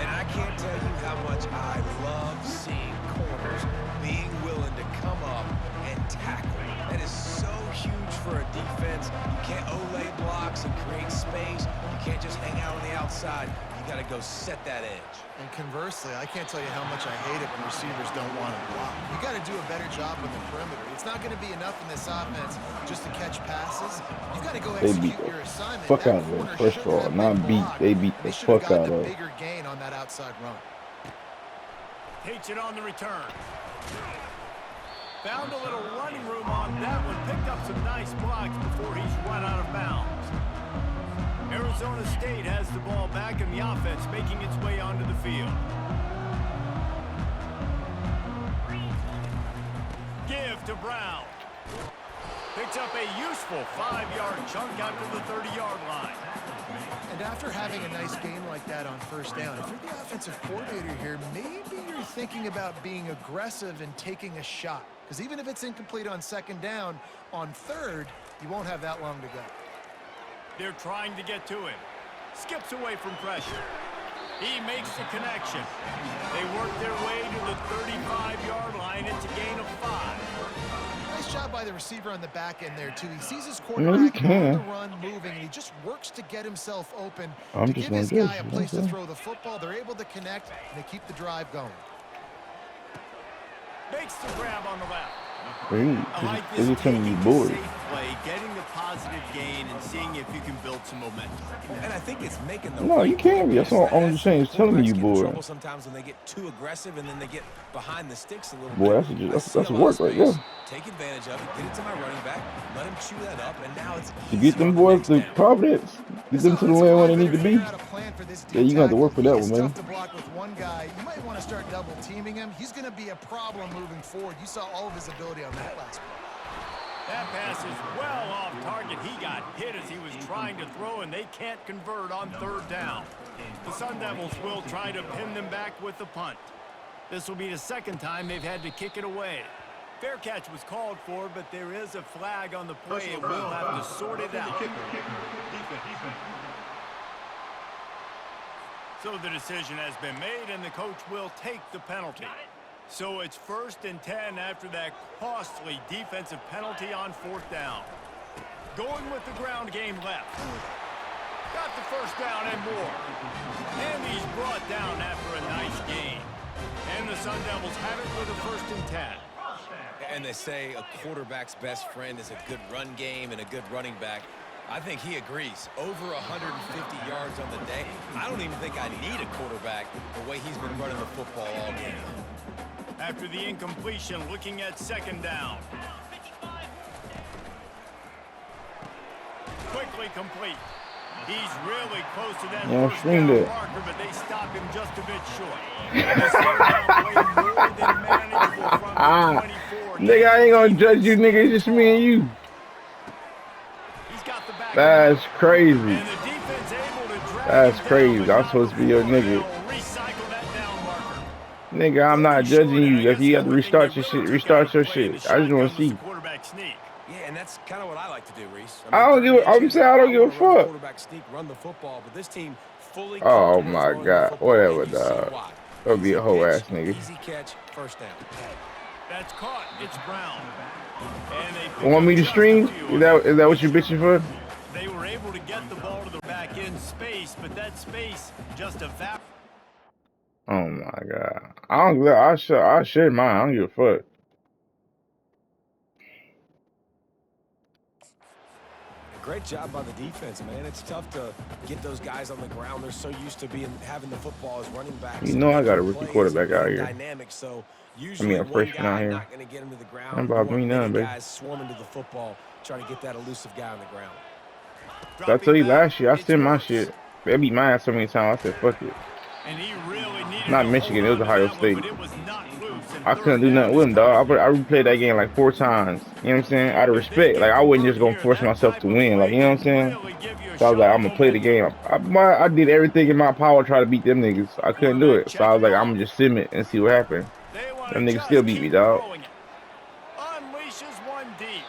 And I can't tell you how much I love seeing corners being willing to come up and tackle. That is so huge for a defense. You can't olay blocks and create space. You can't just hang out on the outside. You got to go set that edge. And conversely, I can't tell you how much I hate it when receivers don't want to block. You got to do a better job on the perimeter. It's not going to be enough in this offense just to catch passes. You got to go They beat execute the your assignment. fuck That out of them. corner First should of all, have not been beat. blocked. They beat the They should have fuck gotten out a of them. bigger gain on that outside run. Takes it on the return. Found a little running room on that one. Picked up some nice blocks before he's run out of bounds. Arizona State has the ball back in the offense, making its way onto the field. Give to Brown. Picks up a useful 5-yard chunk out to the 30-yard line. And after having a nice game like that on first down, if you're the offensive coordinator here, maybe you're thinking about being aggressive and taking a shot. Because even if it's incomplete on second down, on third, you won't have that long to go. They're trying to get to him. Skips away from pressure. He makes the connection. They work their way to the 35-yard line. It's a gain of 5. Nice job by the receiver on the back end there, too. He sees his No, you quarterback on the can. run moving, and he just works to get himself open. I'm To just give gonna his judge guy a you. place to Okay. throw the football, they're able to connect, and they keep the drive going. Makes the grab on the left. I like Is this it telling you taking the bored? safe play, getting the positive gain, and seeing if you can build some momentum. And I think it's making the No, right you can't be. play. That's all I'm just saying. It's telling me Quarterbacks you get in bored. trouble sometimes when they get too aggressive and then they get behind the sticks a little Boy, bit. that's I see that's a lot work of right space. there. Take advantage of it. Get it to my running back. Let him chew that up, and now it's To get easier them on the boys next to down. Providence, get This them to the offensive land where line they need better to be. figure out a plan for this Yeah, you gonna have to work for that He is one, man. tough to block with one guy. You might want to start double teaming him. He's going to be a problem moving forward. You saw all of his ability on that last play. That pass is well off target. He got hit as he was trying to throw, and they can't convert on third down. The Sun Devils will try to pin them back with the punt. This will be the second time they've had to kick it away. Fair catch was called for, but there is a flag on the play, and we'll have to sort it out. So the decision has been made, and the coach will take the penalty. So it's 1st and 10 after that costly defensive penalty on 4th down. Going with the ground game left. Got the first down and more. And he's brought down after a nice gain. And the Sun Devils have it with a 1st and 10. And they say a quarterback's best friend is a good run game and a good running back. I think he agrees. Over 150 yards on the day. I don't even think I need a quarterback the way he's been running the football all game. After the incompletion, looking at 2nd down. Quickly complete. He's really close to that Yeah, first screened down it. marker, but they stop him just a bit short. This third down play more than manageable from the 24. Nigga, I ain't gonna judge you, nigga. It's just me and you. He's got the back. That's crazy. And the defense able to drag That's him crazy. down, but I'm not supposed to be your before nigga. they'll recycle that down marker. Nigga, I'm not judging you. If you have to restart your shit, restart your shit. I just wanna see. Quarterback sneak. Yeah, and that's kind of what I like to do, Reese. I don't give a- I'm saying I don't give a wanna run the fuck. Quarterback sneak, run the football, but this team fully Oh comfortable my throwing the God. football, Whatever, and you see dog. why. That'll be a Easy whole pitch, ass nigga. Easy catch, first down. That's caught. It's Brown. And they pick Want me up to just a stream? few. Is that what you're bitching for? They were able to get the ball to the back end space, but that space just evaporated. Oh my God. I share mine. I don't give a fuck. Great job by the defense, man. It's tough to get those guys on the ground. They're so used to having the football as running backs. You know I got a Making rookie plays quarterback and out being here. Dynamic, so usually a one freshman out guy here. not going to get him to the ground. Don't You bother want me none, many baby. guys swarming to the football, trying to get that elusive guy on the ground. So I tell you last year, I It's sent my Hurts. shit. They beat my ass so many times. I said, fuck it. And he really needed Not to Michigan, hold it was on to Ohio that one, State. but it was not loose, and I couldn't do third nothing down with is him, dog. coming. I replayed that game like 4 times. You know what I'm saying? Out of respect. Like, I wasn't just going to force myself to win. Like, you know what I'm saying? So I was like, I'm going to play the game. I did everything in my power to try to beat them niggas. I couldn't do it. So I was like, I'm going to just submit and see what happens. Them niggas still beat me, dog. Unleashes one deep.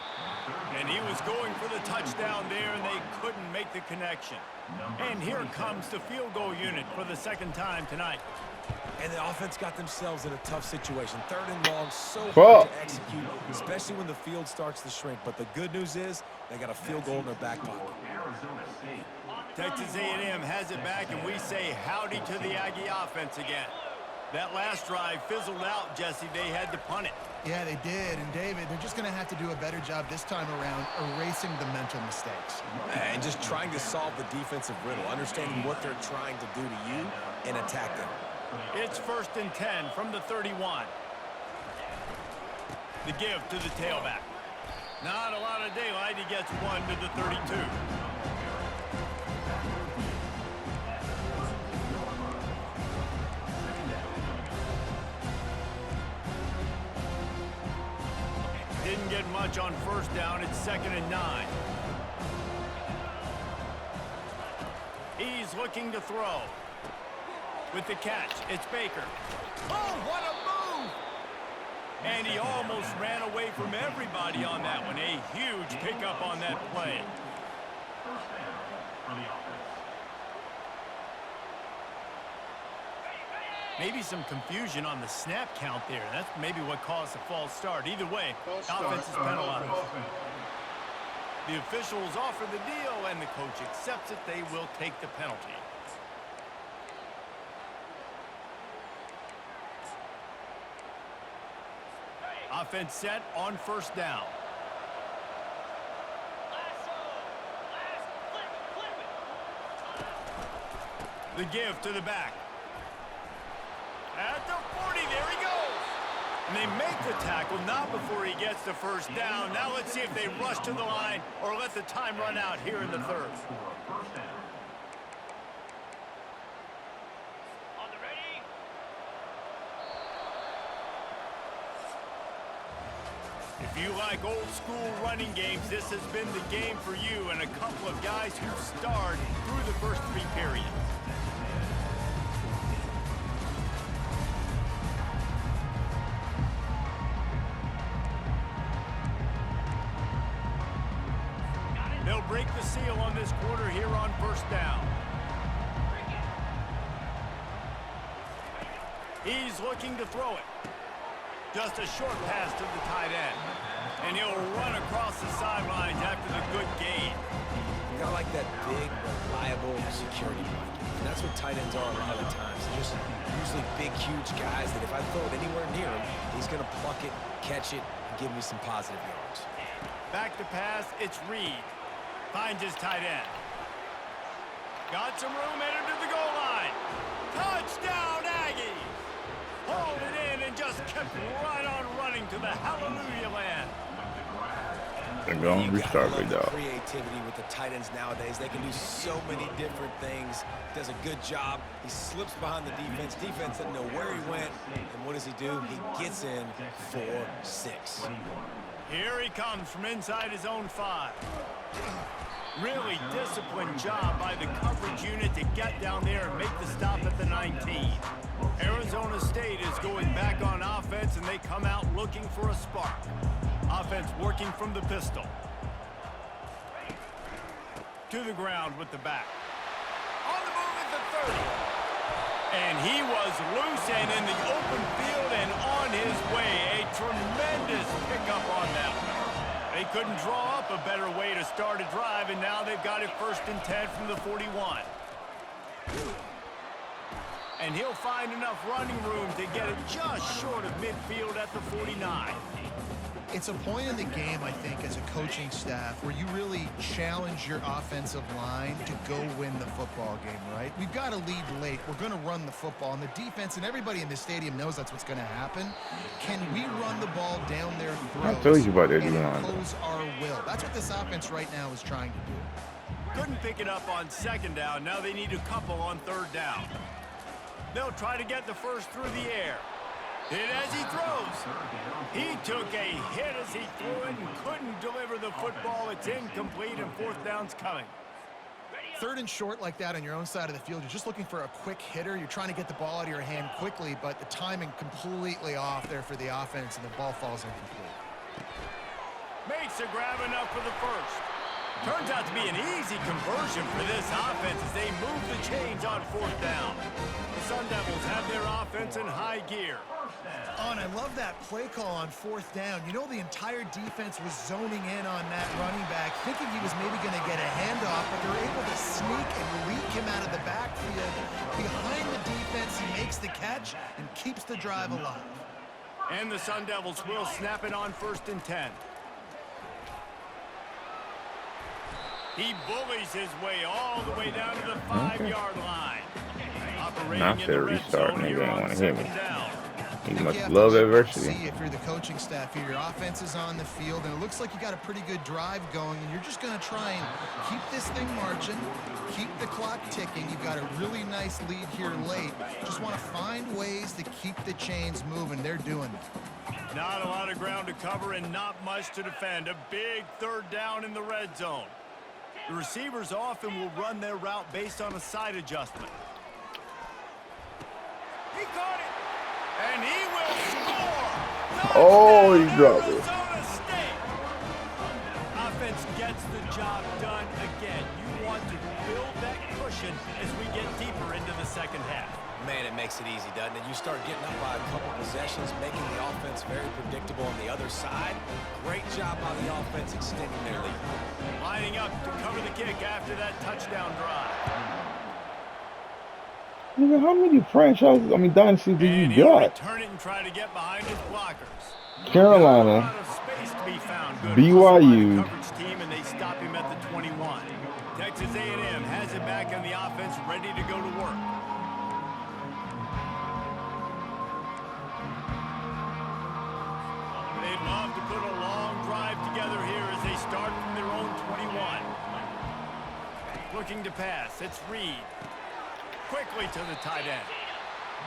And he was going for the touchdown there, and they couldn't make the connection. And here comes the field goal unit for the second time tonight. And the offense got themselves in a tough situation. 3rd and long, so hard Fuck. to execute, especially when the field starts to shrink. But the good news is they got a field goal in their back pocket. Texas A&M has it back, and we say howdy to the Aggie offense again. That last drive fizzled out, Jesse. They had to punt it. Yeah, they did. And, David, they're just going to have to do a better job this time around erasing the mental mistakes. And just trying to solve the defensive riddle, understanding what they're trying to do to you and attack them. It's 1st and 10 from the 31. The give to the tailback. Not a lot of daylight. He gets one to the 32. Didn't get much on 1st down. It's 2nd and 9. He's looking to throw. With the catch, it's Baker. Oh, what a move! And he almost ran away from everybody on that one. A huge pickup on that play. Maybe some confusion on the snap count there. That's maybe what caused the false start. Either way, offense is penalized. The officials offer the deal, and the coach accepts it. They will take the penalty. Offense set on first down. The give to the back. At the 40, there he goes. And they make the tackle, not before he gets the first down. Now let's see if they rush to the line or let the time run out here in the third. On the ready. If you like old school running games, this has been the game for you and a couple of guys who starred through the first 3 periods. They'll break the seal on this quarter here on first down. He's looking to throw it. Just a short pass to the tight end. And he'll run across the sidelines after the good gain. Got like that big, reliable security blanket. And that's what tight ends are a lot of the times. They're just usually big, huge guys that if I throw it anywhere near him, he's going to pluck it, catch it, and give me some positive yards. Back to pass, it's Reed. Finds his tight end. Got some room, headed to the goal line. Touchdown, Aggies! Hauled it in and just kept right on running to the hallelujah land. They're going to restart me, dog. Creativity with the tight ends nowadays. They can do so many different things. Does a good job. He slips behind the defense. Defense doesn't know where he went. And what does he do? He gets in for 6. Here he comes from inside his own 5. Really disciplined job by the coverage unit to get down there and make the stop at the 19. Arizona State is going back on offense, and they come out looking for a spark. Offense working from the pistol. To the ground with the back. On the move at the 30. And he was loose and in the open field and on his way. A tremendous pickup on them. They couldn't draw up a better way to start a drive, and now they've got it 1st and 10 from the 41. And he'll find enough running room to get it just short of midfield at the 49. It's a point in the game, I think, as a coaching staff where you really challenge your offensive line to go win the football game, right? We've got to lead late. We're going to run the football. And the defense and everybody in this stadium knows that's what's going to happen. Can we run the ball down their throats I told you about that, and Dion. impose our will? That's what this offense right now is trying to do. Couldn't pick it up on 2nd down. Now they need a couple on 3rd down. They'll try to get the first through the air. Hit as he throws. He took a hit as he threw it and couldn't deliver the football. It's incomplete, and 4th down's coming. 3rd and short like that on your own side of the field, you're just looking for a quick hitter. You're trying to get the ball out of your hand quickly, but the timing completely off there for the offense, and the ball falls incomplete. Makes a grab enough for the first. Turns out to be an easy conversion for this offense as they move the chains on 4th down. The Sun Devils have their offense in high gear. Oh, and I love that play call on 4th down. You know, the entire defense was zoning in on that running back, thinking he was maybe going to get a handoff, but they're able to sneak and leak him out of the backfield. Behind the defense, he makes the catch and keeps the drive alive. And the Sun Devils will snap it on 1st and 10. He bullies his way all the way down to the 5-yard line. Operating in the red zone here on 2nd down. You must love adversity. See if you're the coaching staff here, your offense is on the field, and it looks like you got a pretty good drive going, and you're just going to try and keep this thing marching, keep the clock ticking. You've got a really nice lead here late. Just want to find ways to keep the chains moving. They're doing it. Not a lot of ground to cover and not much to defend. A big 3rd down in the red zone. The receivers often will run their route based on a side adjustment. He caught it. And he will score! Oh, he dropped it. Arizona State! Offense gets the job done again. You want to build that cushion as we get deeper into the 2nd half. Man, it makes it easy, doesn't it? You start getting up by a couple possessions, making the offense very predictable on the other side. Great job by the offense extending their lead. Lining up to cover the kick after that touchdown drive. Nigga, how many dynasties do And you he'll got? return it and try to get behind his blockers. Carolina, Not a lot of space to be found. Good BYU. coverage team, and they stop him at the 21. Texas A&M has it back on the offense, ready to go to work. They'd love to put a long drive together here as they start from their own 21. Looking to pass. It's Reed. Quickly to the tight end.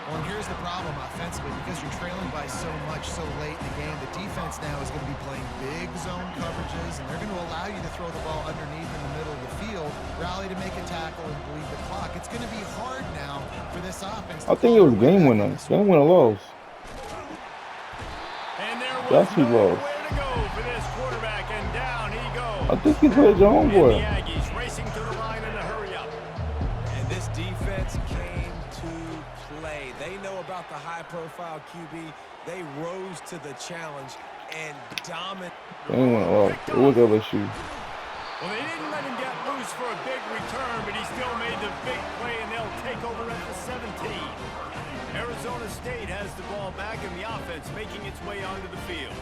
Well, and here's the problem offensively. Because you're trailing by so much so late in the game, the defense now is going to be playing big zone coverages, and they're going to allow you to throw the ball underneath in the middle of the field, rally to make a tackle, and bleed the clock. It's going to be hard now for this offense. I think it was game winner. Game winner loss. And there was That's who nowhere lost. to go for this quarterback, and down he goes. I think he played your And the homeboy. Aggies racing to the line in a hurry up. And this defense came to play. They know about the high-profile QB. They rose to the challenge and dominated. Game winner loss. It was LSU. Well, they didn't let him get loose for a big return, but he still made the big play, and they'll take over at the 17. Arizona State has the ball back, and the offense making its way onto the field.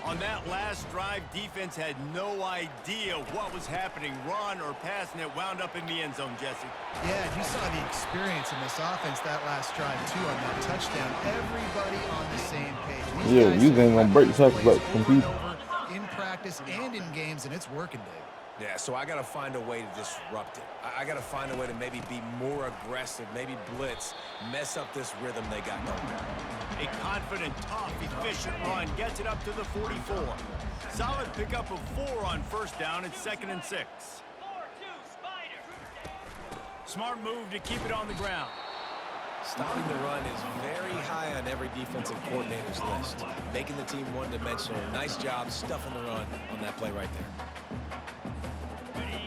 On that last drive, defense had no idea what was happening, run or pass, and it wound up in the end zone, Jesse. Yeah, you saw the experience in this offense that last drive, too, on that touchdown. Everybody on the same page. These Yeah, guys you have ain't gonna break the tackles plays like some over and people. over in practice and in games, and it's working, Dave. Yeah, so I got to find a way to disrupt it. I got to find a way to maybe be more aggressive, maybe blitz, mess up this rhythm they got going. A confident, tough, efficient run gets it up to the 44. Solid pickup of 4 on first down. It's 2nd and 6. Smart move to keep it on the ground. Stopping the run is very high on every defensive coordinator's list. Making the team one-dimensional. Nice job stuffing the run on that play right there.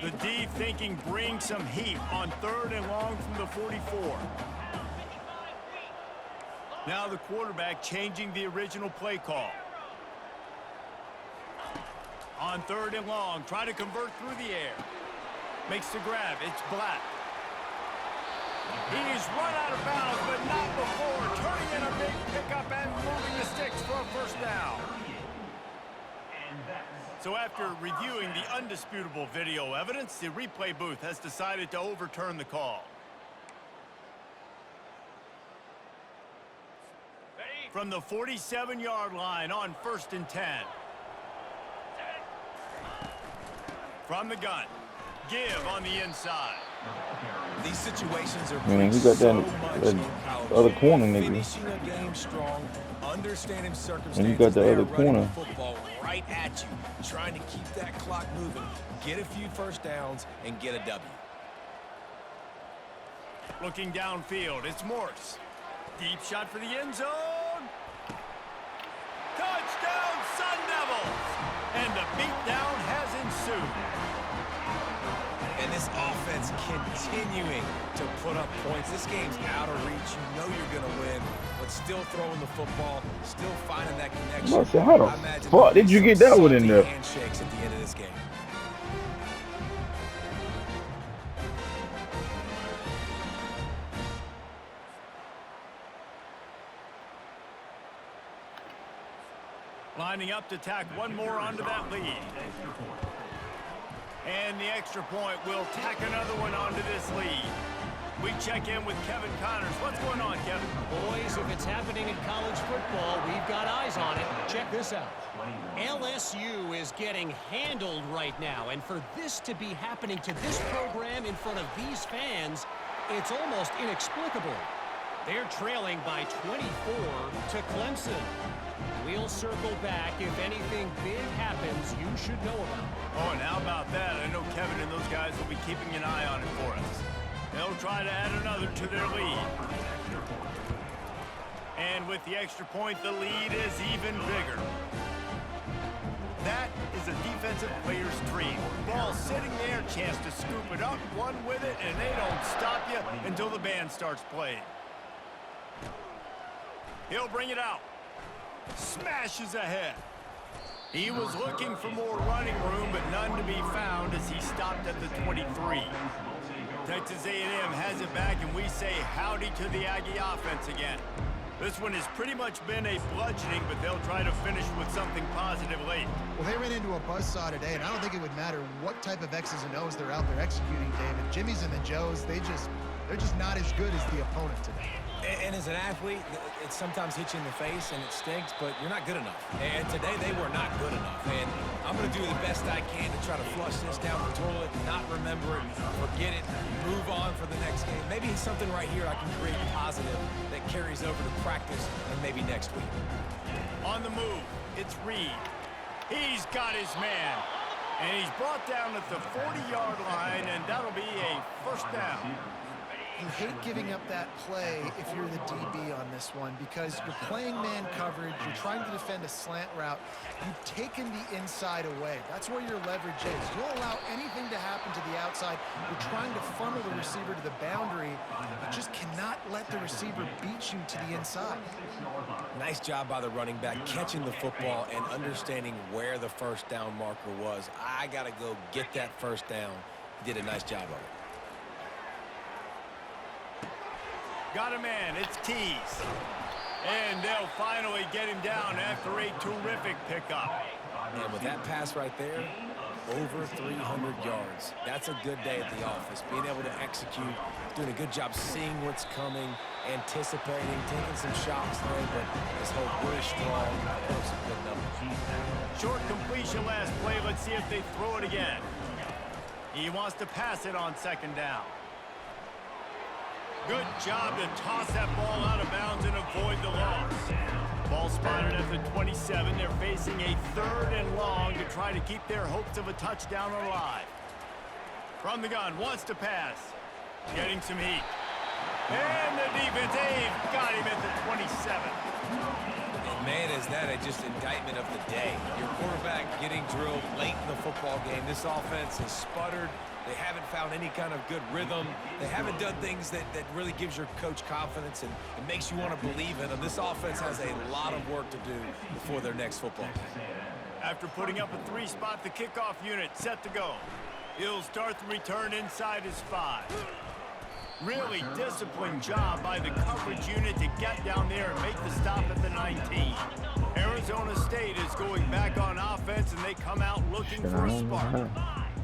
The D thinking bring some heat on 3rd and long from the 44. Now the quarterback changing the original play call. On 3rd and long, trying to convert through the air. Makes the grab. It's Black. He's run out of bounds, but not before. Turning in a big pickup and moving the sticks for a first down. So after reviewing the undisputable video evidence, the replay booth has decided to overturn the call. From the 47-yard line on 1st and 10. From the gun. Give on the inside. These situations are Man, he got so that much in college. other corner, nigga. Finishing a game strong, understanding circumstances. And you got the they other are running corner. the football right at you, trying to keep that clock moving, get a few first downs, and get a W. Looking downfield, it's Morse. Deep shot for the end zone. Touchdown, Sun Devils! And the beatdown has ensued. And this offense continuing to put up points. This game's out of reach. You know you're going to win, but still throwing the football, still finding that connection. I said, how the I imagine fuck did you some get that one in salty there? handshakes at the end of this game. Lining up to tack one more onto that lead. And the extra point will tack another one onto this lead. We check in with Kevin Connors. What's going on, Kevin? Boys, if it's happening in college football, we've got eyes on it. Check this out. LSU is getting handled right now, and for this to be happening to this program in front of these fans, it's almost inexplicable. They're trailing by 24 to Clemson. We'll circle back if anything big happens you should know about. Oh, and how about that? I know Kevin and those guys will be keeping an eye on it for us. They'll try to add another to their lead. And with the extra point, the lead is even bigger. That is a defensive player's dream. Ball sitting there, chance to scoop it up, run with it, and they don't stop you until the band starts playing. He'll bring it out. Smashes ahead. He was looking for more running room, but none to be found as he stopped at the 23. Texas A&M has it back, and we say howdy to the Aggie offense again. This one has pretty much been a bludgeoning, but they'll try to finish with something positive late. Well, they ran into a buzzsaw today, and I don't think it would matter what type of X's and O's they're out there executing, David. Jimmy's and the Joes, they're just not as good as the opponent today. And as an athlete, it sometimes hits you in the face and it stinks, but you're not good enough. And today they were not good enough. And I'm going to do the best I can to try to flush this down the toilet, not remember it, forget it, move on for the next game. Maybe it's something right here I can create positive that carries over to practice and maybe next week. On the move, it's Reed. He's got his man. And he's brought down at the 40-yard line, and that'll be a first down. You hate giving up that play if you're the DB on this one because you're playing man coverage, you're trying to defend a slant route, you've taken the inside away. That's where your leverage is. You'll allow anything to happen to the outside. You're trying to funnel the receiver to the boundary. You just cannot let the receiver beat you to the inside. Nice job by the running back catching the football and understanding where the first down marker was. I got to go get that first down. He did a nice job of it. Got a man, it's Tease. And they'll finally get him down after a terrific pickup. And with that pass right there, over 300 yards. That's a good day at the office. Being able to execute, doing a good job seeing what's coming, anticipating, taking some shots there, but his hold really strong, put up some good numbers. Short completion last play. Let's see if they throw it again. He wants to pass it on second down. Good job to toss that ball out of bounds and avoid the loss. Ball spotted at the 27. They're facing a 3rd and long to try to keep their hopes of a touchdown alive. From the gun, wants to pass. Getting some heat. And the defense, they've got him at the 27. And man, is that just indictment of the day. Your quarterback getting drilled late in the football game. This offense has sputtered. They haven't found any kind of good rhythm. They haven't done things that really gives your coach confidence and it makes you want to believe in them. This offense has a lot of work to do before their next football game. After putting up a 3-spot, the kickoff unit set to go. He'll start the return inside his 5. Really disciplined job by the coverage unit to get down there and make the stop at the 19. Arizona State is going back on offense, and they come out looking for a spark.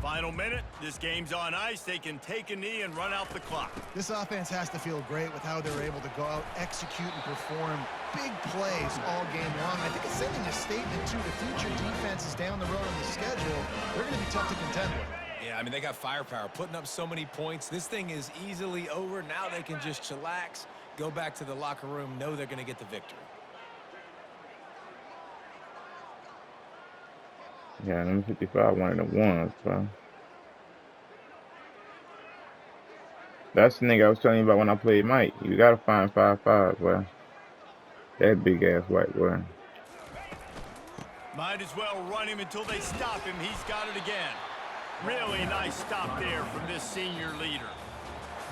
Final minute, this game's on ice. They can take a knee and run out the clock. This offense has to feel great with how they're able to go out, execute, and perform big plays all game long. I think it's sending a statement to the future defenses down the road on the schedule. They're going to be tough to contend with. Yeah, I mean, they got firepower, putting up so many points. This thing is easily over. Now they can just chillax, go back to the locker room, know they're going to get the victory. Yeah, number 55, one of the ones, bro. That's the nigga I was telling you about when I played Mike. You gotta find 5'5", bro. That big ass white boy. Might as well run him until they stop him. He's got it again. Really nice stop there from this senior leader.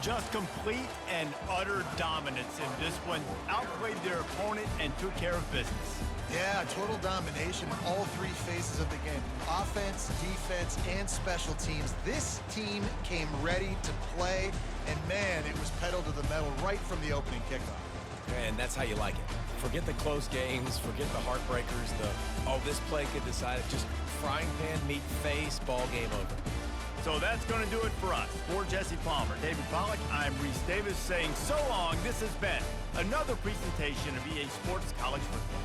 Just complete and utter dominance in this one. Outplayed their opponent and took care of business. Yeah, total domination in all 3 phases of the game. Offense, defense, and special teams. This team came ready to play, and man, it was pedal to the metal right from the opening kickoff. And that's how you like it. Forget the close games, forget the heartbreakers, this play could decide it. Just frying pan meet face, ball game over. So that's going to do it for us. For Jesse Palmer, David Pollack, I'm Reese Davis saying so long. This has been another presentation of EA Sports College Football.